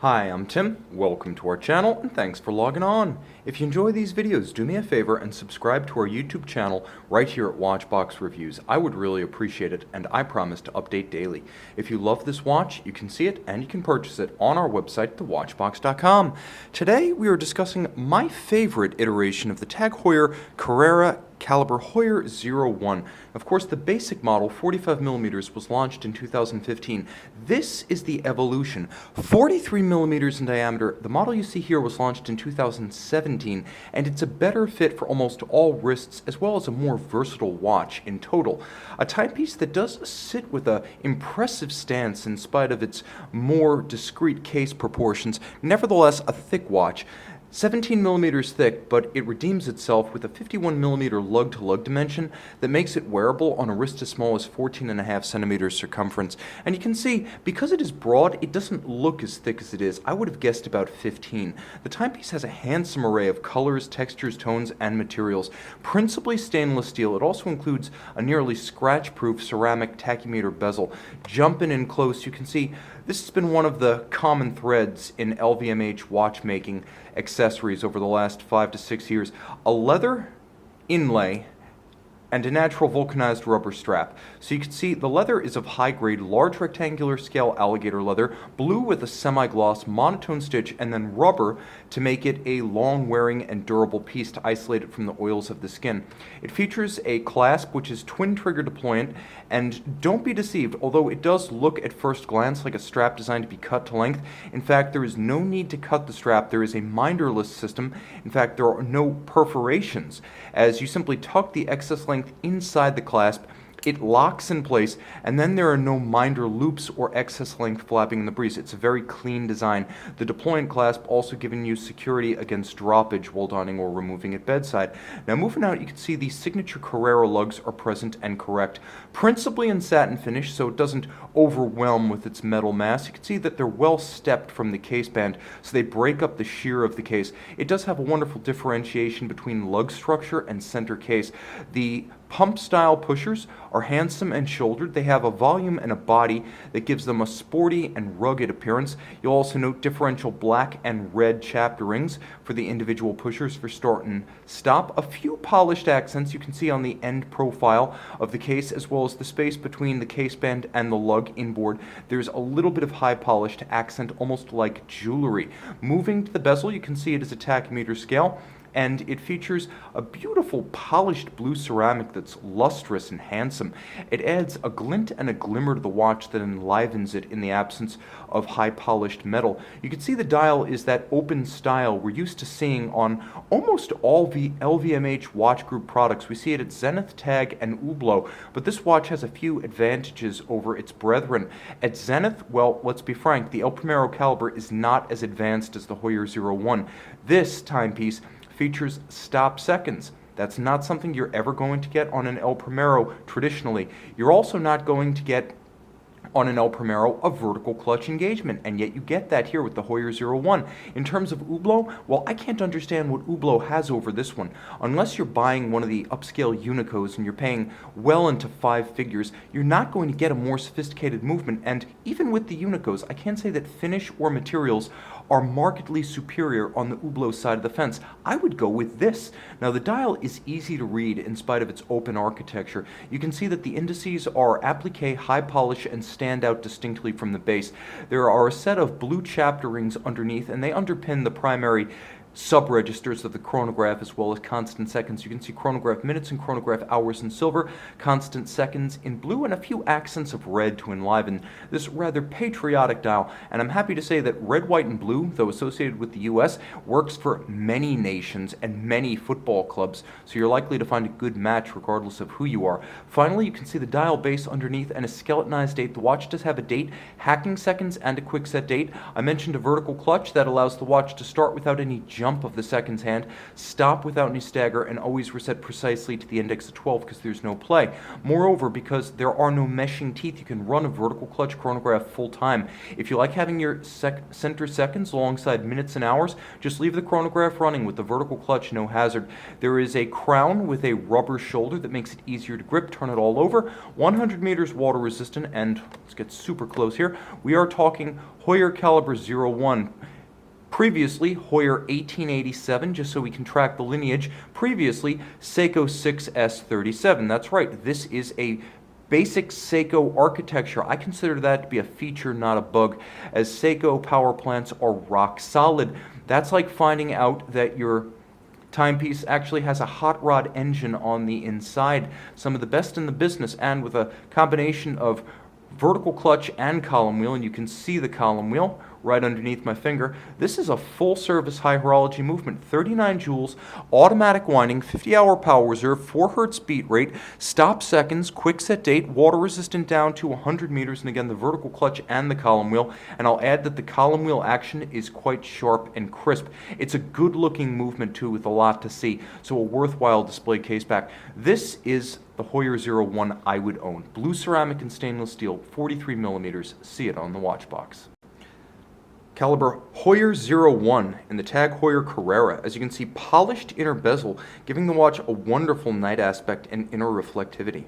Hi, I'm Tim, welcome to our channel, and thanks for logging on. If you enjoy these videos, do me a favor and subscribe to our YouTube channel right here at Watchbox Reviews. I would really appreciate it, and I promise to update daily. If you love this watch, you can see it and you can purchase it on our website, thewatchbox.com. Today, we are discussing my favorite iteration of the Heuer Carrera Calibre Heuer 01. Of course, the basic model, 45mm, was launched in 2015. This is the evolution. 43mm in diameter, the model you see here was launched in 2017, and it's a better fit for almost all wrists, as well as a more versatile watch in total. A timepiece that does sit with an impressive stance in spite of its more discreet case proportions, nevertheless a thick watch. 17mm thick, but it redeems itself with a 51mm lug-to-lug dimension that makes it wearable on a wrist as small as 14.5 centimeters circumference. And you can see, because it is broad, it doesn't look as thick as it is. I would have guessed about 15. The timepiece has a handsome array of colors, textures, tones, and materials. Principally stainless steel, it also includes a nearly scratch-proof ceramic tachymeter bezel. Jumping in close, you can see this has been one of the common threads in LVMH watchmaking accessories over the last 5 to 6 years. A leather inlay and a natural vulcanized rubber strap. So you can see the leather is of high-grade, large rectangular scale alligator leather, blue with a semi-gloss monotone stitch, and then rubber to make it a long-wearing and durable piece to isolate it from the oils of the skin. It features a clasp which is twin-trigger deployant, and don't be deceived, although it does look at first glance like a strap designed to be cut to length. In fact, there is no need to cut the strap. There is a minderless system. In fact, there are no perforations, as you simply tuck the excess length inside the clasp, it locks in place, and then there are no minder loops or excess length flapping in the breeze. It's a very clean design. The deployant clasp also giving you security against droppage while donning or removing at bedside. Now moving out, you can see the signature Carrera lugs are present and correct. Principally in satin finish, so it doesn't overwhelm with its metal mass. You can see that they're well stepped from the case band, so they break up the shear of the case. It does have a wonderful differentiation between lug structure and center case. The pump style pushers are handsome and shouldered. They have a volume and a body that gives them a sporty and rugged appearance. You'll also note differential black and red chapter rings for the individual pushers for start and stop. A few polished accents you can see on the end profile of the case, as well as the space between the case band and the lug inboard. There's a little bit of high polished accent, almost like jewelry. Moving to the bezel, you can see it is a tachymeter scale, and it features a beautiful polished blue ceramic that's lustrous and handsome. It adds a glint and a glimmer to the watch that enlivens it in the absence of high polished metal. You can see the dial is that open style we're used to seeing on almost all the LVMH watch group products. We see it at Zenith, Tag, and Hublot, but this watch has a few advantages over its brethren. At Zenith, well, let's be frank, the El Primero caliber is not as advanced as the Heuer 01. This timepiece features stop seconds. That's not something you're ever going to get on an El Primero traditionally. You're also not going to get on an El Primero a vertical clutch engagement, and yet you get that here with the Heuer 01. In terms of Hublot, well, I can't understand what Hublot has over this one. Unless you're buying one of the upscale Unicos and you're paying well into 5 figures, you're not going to get a more sophisticated movement, and even with the Unicos, I can't say that finish or materials are markedly superior on the Hublot side of the fence. I would go with this. Now the dial is easy to read in spite of its open architecture. You can see that the indices are applique, high polish, and stand out distinctly from the base. There are a set of blue chapter rings underneath, and they underpin the primary sub-registers of the chronograph, as well as constant seconds. You can see chronograph minutes and chronograph hours in silver, constant seconds in blue, and a few accents of red to enliven this rather patriotic dial. And I'm happy to say that red, white, and blue, though associated with the US, works for many nations and many football clubs, so you're likely to find a good match regardless of who you are. Finally, you can see the dial base underneath and a skeletonized date. The watch does have a date, hacking seconds, and a quick set date. I mentioned a vertical clutch that allows the watch to start without any jump of the seconds hand, stop without any stagger, and always reset precisely to the index of 12 because there's no play. Moreover, because there are no meshing teeth, you can run a vertical clutch chronograph full time. If you like having your center seconds alongside minutes and hours, just leave the chronograph running with the vertical clutch, no hazard. There is a crown with a rubber shoulder that makes it easier to grip. Turn it all over. 100 meters water resistant, and let's get super close here. We are talking Heuer Calibre 01. Previously, Heuer 1887, just so we can track the lineage. Previously, Seiko 6S37. That's right, this is a basic Seiko architecture. I consider that to be a feature, not a bug, as Seiko power plants are rock solid. That's like finding out that your timepiece actually has a hot rod engine on the inside. Some of the best in the business, and with a combination of vertical clutch and column wheel, and you can see the column wheel right underneath my finger. This is a full service high horology movement, 39 joules, automatic winding, 50-hour power reserve, 4 hertz beat rate, stop seconds, quick set date, water resistant down to 100 meters, and again the vertical clutch and the column wheel. And I'll add that the column wheel action is quite sharp and crisp. It's a good looking movement too, with a lot to see, so a worthwhile display case back. This is the Heuer 01 I would own. Blue ceramic and stainless steel, 43 millimeters. See it on the watch box. Calibre Heuer 01 in the tag Heuer Carrera. As you can see, polished inner bezel, giving the watch a wonderful night aspect and inner reflectivity.